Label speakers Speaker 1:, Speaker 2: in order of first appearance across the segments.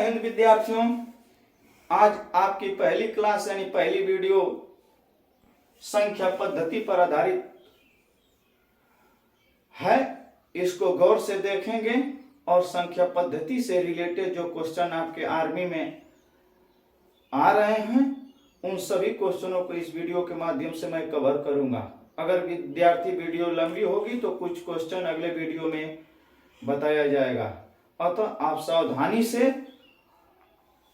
Speaker 1: हिंद विद्यार्थियों, आज आपकी पहली क्लास यानी पहली वीडियो संख्या पद्धति पर आधारित है। इसको गौर से देखेंगे और संख्या पद्धति से रिलेटेड जो क्वेश्चन आपके आर्मी में आ रहे हैं उन सभी क्वेश्चनों को इस वीडियो के माध्यम से मैं कवर करूंगा। अगर विद्यार्थी वीडियो लंबी होगी तो कुछ क्वेश्चन अगले वीडियो में बताया जाएगा, अतः आप सावधानी से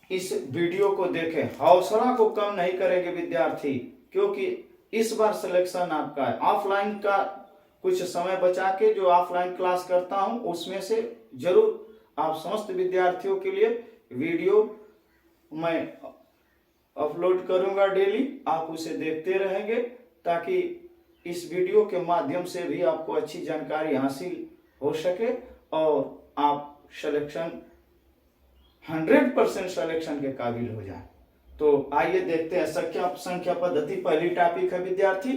Speaker 1: इस वीडियो को देखें। हौसला को कम नहीं करेंगे विद्यार्थी, क्योंकि इस बार सिलेक्शन आपका है। ऑफलाइन का कुछ समय बचा के जो ऑफलाइन क्लास करता हूं उसमें से जरूर आप समस्त विद्यार्थियों के लिए वीडियो मैं अपलोड करूंगा डेली। आप उसे देखते रहेंगे ताकि इस वीडियो के माध्यम से भी आपको अच्छी जानकारी हासिल हो सके और आप सिलेक्शन 100% सिलेक्शन के काबिल हो जाए। तो आइए देखते हैं संख्या पद्धति। पहली टॉपिक है विद्यार्थी,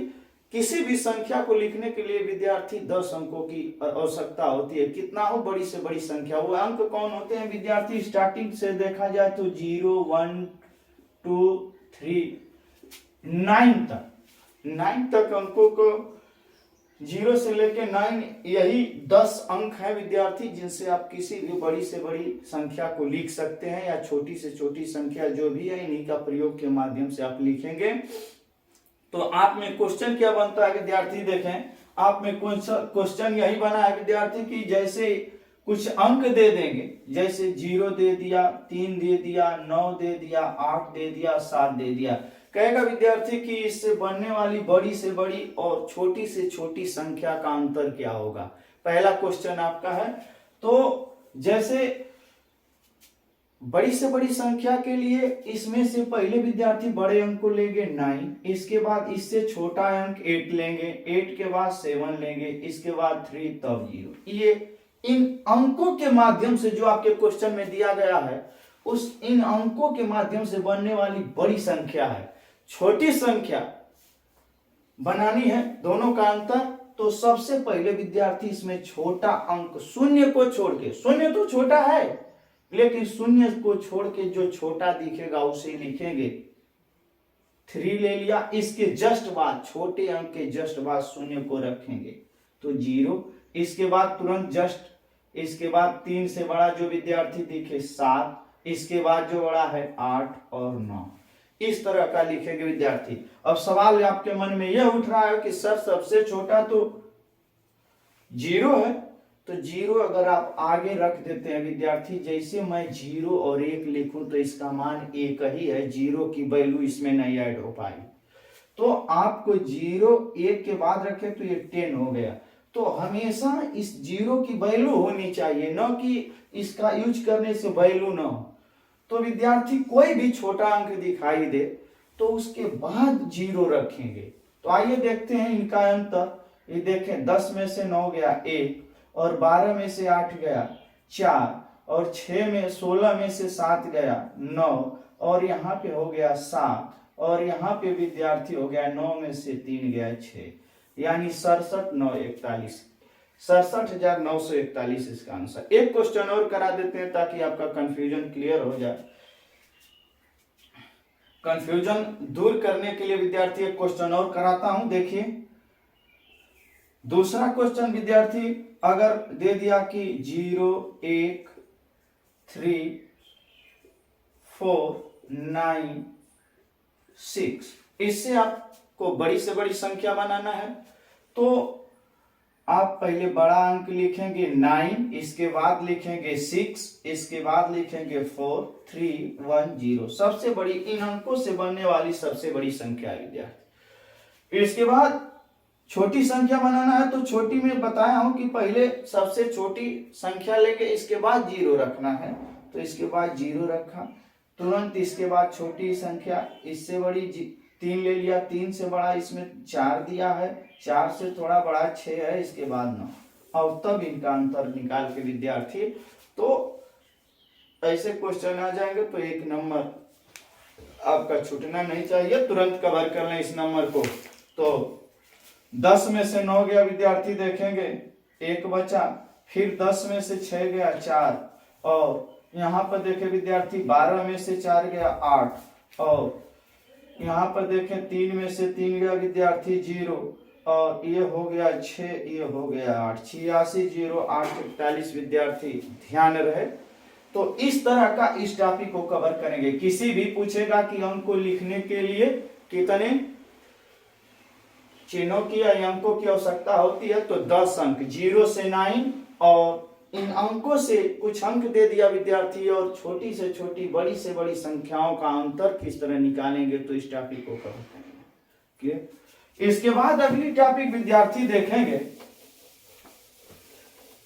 Speaker 1: किसी भी संख्या को लिखने के लिए विद्यार्थी 10 अंकों की आवश्यकता होती है। कितना हो, बड़ी से बड़ी संख्या। वो अंक कौन होते हैं विद्यार्थी? स्टार्टिंग से देखा जाए तो 0 1 2 3 9 तक अंकों को 0 से लेके 9 यही 10 अंक है विद्यार्थी, जिनसे आप किसी भी बड़ी से बड़ी संख्या को लिख सकते हैं या छोटी से छोटी संख्या जो भी है इन्हीं का प्रयोग के माध्यम से आप लिखेंगे। तो आप में क्वेश्चन क्या बनता है विद्यार्थी? देखें, आप में क्वेश्चन यही बना है विद्यार्थी कि जैसे कुछ अंक दे देंगे, जैसे 0 दे दिया, 3 दे दिया, 9 दे दिया, 8 दे दिया, 7 दे दिया। कहेगा विद्यार्थी कि इससे बनने वाली बड़ी से बड़ी और छोटी से छोटी संख्या का अंतर क्या होगा। पहला क्वेश्चन आपका है। तो जैसे बड़ी से बड़ी संख्या के लिए इसमें से पहले विद्यार्थी बड़े अंक को लेंगे 9, इसके बाद इससे छोटा अंक 8 लेंगे, 8 के बाद 7 लेंगे, इसके बाद 3, तब 0। ये इन अंकों के माध्यम से जो आपके क्वेश्चन में दिया गया है उस इन अंकों के माध्यम से बनने वाली बड़ी संख्या है। छोटी संख्या बनानी है, दोनों का अंतर। तो सबसे पहले विद्यार्थी इसमें छोटा अंक शून्य को छोड़ के, शून्य तो छोटा है लेकिन शून्य को छोड़ के जो छोटा दिखेगा उसे लिखेंगे। 3 ले लिया, इसके जस्ट बाद छोटे अंक के जस्ट बाद शून्य को रखेंगे तो 0। इसके बाद तुरंत जस्ट इसके बाद 3 से बड़ा जो विद्यार्थी दिखे 7, इसके बाद जो बड़ा है 8 और 9। इस तरह का लिखेंगे विद्यार्थी। अब सवाल आपके मन में यह उठ रहा है कि सर सबसे छोटा तो 0 है, तो 0 अगर आप आगे रख देते हैं विद्यार्थी, जैसे मैं 0 और 1 लिखूं तो इसका मान 1 ही है, 0 की वैल्यू इसमें नहीं ऐड हो पाई। तो आपको 0 1 के बाद रखे तो ये 10 हो गया। तो हमेशा इस 0 की वैल्यू होनी चाहिए, न कि इसका यूज करने से वैल्यू न हो। तो विद्यार्थी कोई भी छोटा अंक दिखाई दे तो उसके बाद 0 रखेंगे। तो आइए देखते हैं इनका अंतर। ये देखें, 10 में से 9 गया 1, और 12 में से 8 गया 4, और 16 में से 7 गया 9, और यहाँ पे हो गया 7, और यहाँ पे विद्यार्थी हो गया 9 में से 3 गया 6, यानी 67,941 67,941 इसका आंसर। एक क्वेश्चन और करा देते हैं ताकि आपका कंफ्यूजन क्लियर हो जाए। कंफ्यूजन दूर करने के लिए विद्यार्थी एक क्वेश्चन और कराता हूं। देखिए, दूसरा क्वेश्चन विद्यार्थी अगर दे दिया कि 0 1 3 4 9 6, इससे आपको बड़ी से बड़ी संख्या बनाना है। तो आप पहले बड़ा अंक लिखेंगे 9, इसके बाद लिखेंगे 6, इसके बाद लिखेंगे 4 3 1 0। सबसे बड़ी इन अंकों से बनने वाली सबसे बड़ी संख्या है विद्यार्थी। इसके बाद छोटी संख्या बनाना है। तो छोटी में बताया हूं कि पहले सबसे छोटी संख्या लेके इसके बाद 0 रखना है। तो इसके बाद 0 रखा, तुरंत इसके बाद छोटी संख्या, इससे बड़ी 3 ले लिया, 3 से बड़ा इसमें 4 दिया है, 4 से थोड़ा बड़ा 6 है, इसके बाद 9, और तब इनका अंतर निकाल के विद्यार्थी तो ऐसे क्वेश्चन आ जाएंगे। तो 1 नंबर आपका छूटना नहीं चाहिए, तुरंत कवर कर लें इस नंबर को। तो 10 में से 9 गया विद्यार्थी, देखेंगे 1 बचा, फिर 10 में से 6 गया 4, और यहाँ पर देखे विद्यार्थी 12 में से 4 गया 8, और यहाँ पर देखें 3 में से 3 गया विद्यार्थी 0, और ये हो गया 6, ये हो गया 8, 86 0 8 41 विद्यार्थी ध्यान रहे। तो इस तरह का इस टॉपिक को कवर करेंगे। किसी भी पूछेगा कि अंक को लिखने के लिए कितने चिन्हों की या अंकों की आवश्यकता होती है, तो 10 अंक 0 से 9, और इन अंकों से कुछ अंक दे दिया विद्यार्थी, और छोटी से छोटी बड़ी से बड़ी संख्याओं का अंतर किस तरह निकालेंगे, तो इस टॉपिक को कवर करेंगे। इसके बाद अगली टॉपिक विद्यार्थी देखेंगे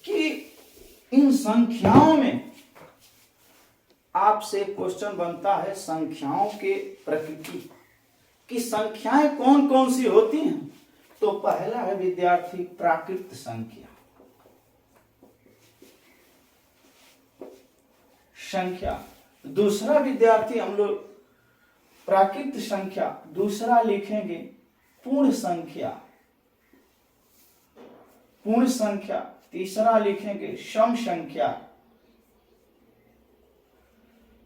Speaker 1: कि इन संख्याओं में आपसे क्वेश्चन बनता है संख्याओं के प्रकृति कि संख्याएं कौन कौन सी होती हैं। तो पहला है विद्यार्थी प्राकृत संख्या, दूसरा विद्यार्थी हम लोग प्राकृत संख्या, दूसरा लिखेंगे पूर्ण संख्या, तीसरा लिखेंगे सम संख्या,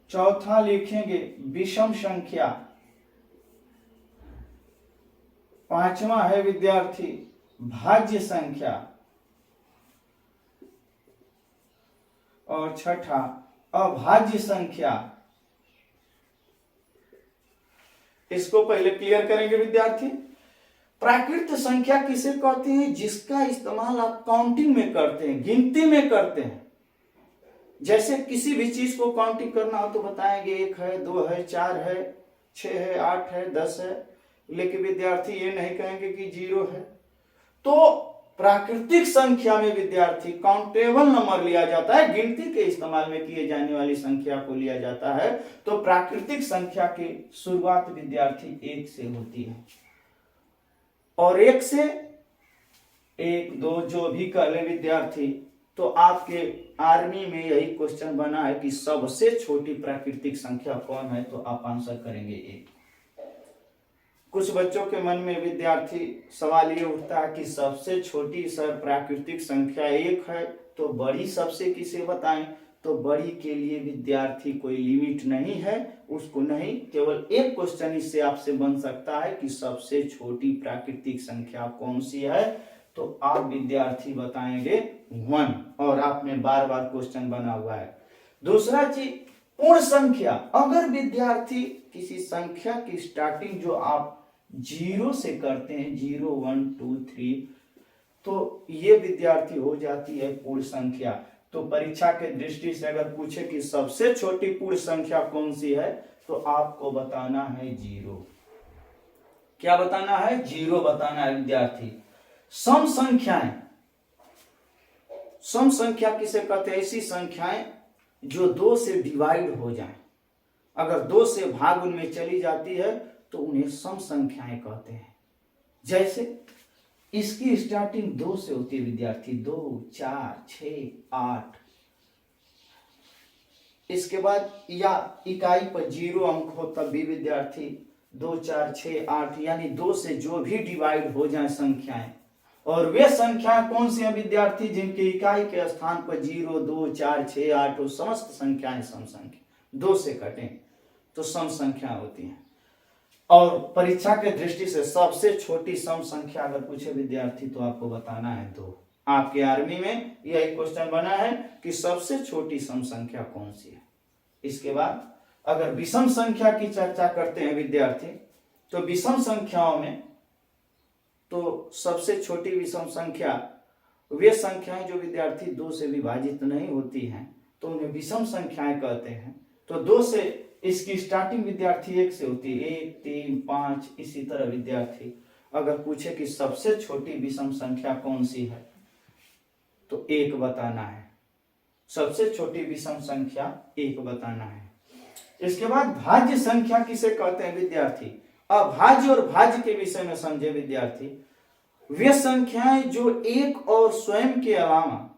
Speaker 1: चौथा लिखेंगे विषम संख्या, पांचवा है विद्यार्थी भाज्य संख्या, और छठा अभाज्य संख्या। इसको पहले क्लियर करेंगे विद्यार्थी। प्राकृत संख्या किसे कहते हैं? जिसका इस्तेमाल आप काउंटिंग में करते हैं, गिनती में करते हैं। जैसे किसी भी चीज को काउंटिंग करना हो तो बताएंगे 1 है, 2 है, 4 है, 6 है, 8 है, 10 है, लेकिन विद्यार्थी ये नहीं कहेंगे कि 0 है। तो प्राकृतिक संख्या में विद्यार्थी काउंटेबल नंबर लिया जाता है, गिनती के इस्तेमाल में किए जाने वाली संख्या को लिया जाता है। तो प्राकृतिक संख्या की शुरुआत विद्यार्थी 1 से होती है, और 1 से 1 2 जो भी कर ले विद्यार्थी। तो आपके आर्मी में यही क्वेश्चन बना है कि सबसे छोटी प्राकृतिक संख्या कौन है, तो आप आंसर करेंगे 1। कुछ बच्चों के मन में विद्यार्थी सवाल ये उठता है कि सबसे छोटी सर प्राकृतिक संख्या 1 है, तो बड़ी सबसे किसे बताएं? तो बड़ी के लिए विद्यार्थी कोई लिमिट नहीं है, उसको नहीं, केवल एक क्वेश्चन इससे आपसे बन सकता है कि सबसे छोटी प्राकृतिक संख्या कौन सी है। तो आप विद्यार्थी बताएंगे 1, और आप में बार बार क्वेश्चन बना हुआ है। दूसरा चीज पूर्ण संख्या। अगर विद्यार्थी किसी संख्या की स्टार्टिंग जो आप 0 से करते हैं, 0 1 2 3, तो ये विद्यार्थी हो जाती है पूर्ण संख्या। तो परीक्षा के दृष्टि से अगर पूछे कि सबसे छोटी पूर्ण संख्या कौन सी है, तो आपको बताना है 0। क्या बताना है? 0 बताना है विद्यार्थी। सम संख्याएं, सम संख्या किसे कहते हैं? ऐसी संख्याएं जो 2 से डिवाइड हो जाएं, अगर 2 से भाग उनमें चली जाती है तो उन्हें सम संख्याएं कहते हैं। जैसे इसकी स्टार्टिंग 2 से होती है विद्यार्थी, 2 4 6 8। इसके बाद या इकाई पर 0 अंक हो तब भी विद्यार्थी 2 4 6 8, यानी 2 से जो भी डिवाइड हो जाए संख्याएं। और वे संख्याएं कौन सी हैं विद्यार्थी? जिनकी इकाई के स्थान पर 0 2 4 6 8 हो, समस्त संख्याएं सम संख्या। 2 से कटें तो सम संख्या होती हैं। और परीक्षा के दृष्टि से सबसे छोटी सम संख्या अगर पूछे विद्यार्थी तो आपको बताना है 2। आपके आर्मी में यही क्वेश्चन बना है कि सबसे छोटी सम संख्या कौन सी है। इसके बाद अगर विषम संख्या की चर्चा करते हैं विद्यार्थी, तो विषम संख्याओं में तो सबसे छोटी विषम संख्या वे संख्याएं जो विद्यार्थी 2 से विभाजित नहीं होती हैं, तो उन्हें विषम संख्याएं कहते हैं। तो 2 से इसकी स्टार्टिंग विद्यार्थी 1 से होती है, 1 3 5, इसी तरह विद्यार्थी अगर पूछे कि सबसे छोटी विषम संख्या कौन सी है, तो 1 बताना है। सबसे छोटी विषम संख्या 1 बताना है। इसके बाद भाज्य संख्या किसे कहते हैं विद्यार्थी? अभाज्य और भाज्य के विषय में समझे विद्यार्थी। वे संख्याएं जो एक और स्वयं के अलावा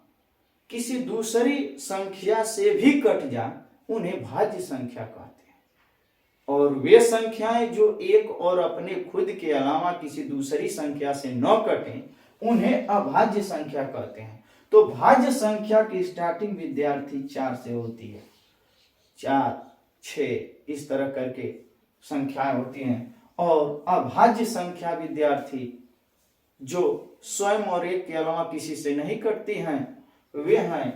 Speaker 1: किसी दूसरी संख्या से भी कट जाए, उन्हें भाज्य संख्या कहते हैं। और वे संख्याएं जो एक और अपने खुद के अलावा किसी दूसरी संख्या से न कटें, उन्हें अभाज्य संख्या कहते हैं। तो भाज्य संख्या की स्टार्टिंग विद्यार्थी 4 से होती है। 4, 6 इस तरह करके संख्याएं होती हैं। और अभाज्य संख्या विद्यार्थी जो स्वयं और एक के अलावा किसी से नहीं कटती हैं वे हैं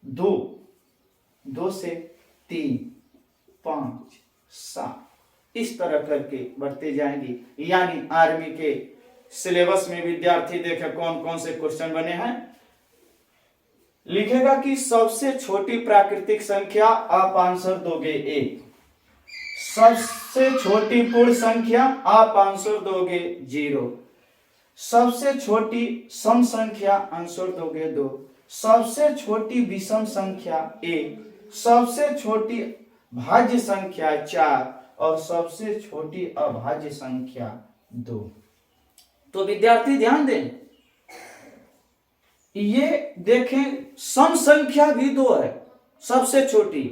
Speaker 1: 2, 2 से 3, 5, 7 इस तरह करके बढ़ते जाएंगी। यानी आर्मी के सिलेबस में विद्यार्थी देखे कौन कौन से क्वेश्चन बने हैं। लिखेगा कि सबसे छोटी प्राकृतिक संख्या आप आंसर दोगे 1, सबसे छोटी पूर्ण संख्या आप आंसर दोगे 0, सबसे छोटी सम संख्या आंसर दोगे 2, सबसे छोटी विषम संख्या 1, सबसे छोटी भाज्य संख्या 4 और सबसे छोटी अभाज्य संख्या 2। तो विद्यार्थी ध्यान दें, ये देखें सम संख्या भी 2 है सबसे छोटी,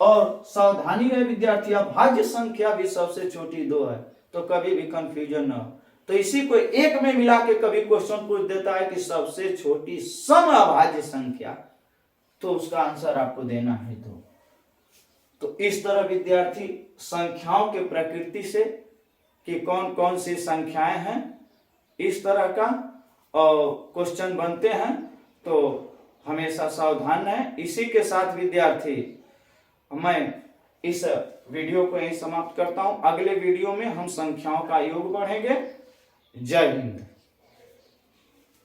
Speaker 1: और सावधानी रहे विद्यार्थी अभाज्य संख्या भी सबसे छोटी 2 है। तो कभी भी कंफ्यूजन न हो। तो इसी को एक में मिला के कभी क्वेश्चन पूछ देता है कि सबसे छोटी सम अभाज्य संख्या, तो उसका आंसर आपको देना है 2। तो इस तरह विद्यार्थी संख्याओं के प्रकृति से कि कौन कौन सी संख्याएं हैं इस तरह का क्वेश्चन बनते हैं। तो हमेशा सावधान रहें। इसी के साथ विद्यार्थी मैं इस वीडियो को यहीं समाप्त करता हूं। अगले वीडियो में हम संख्याओं का योग पढ़ेंगे। जय हिंद।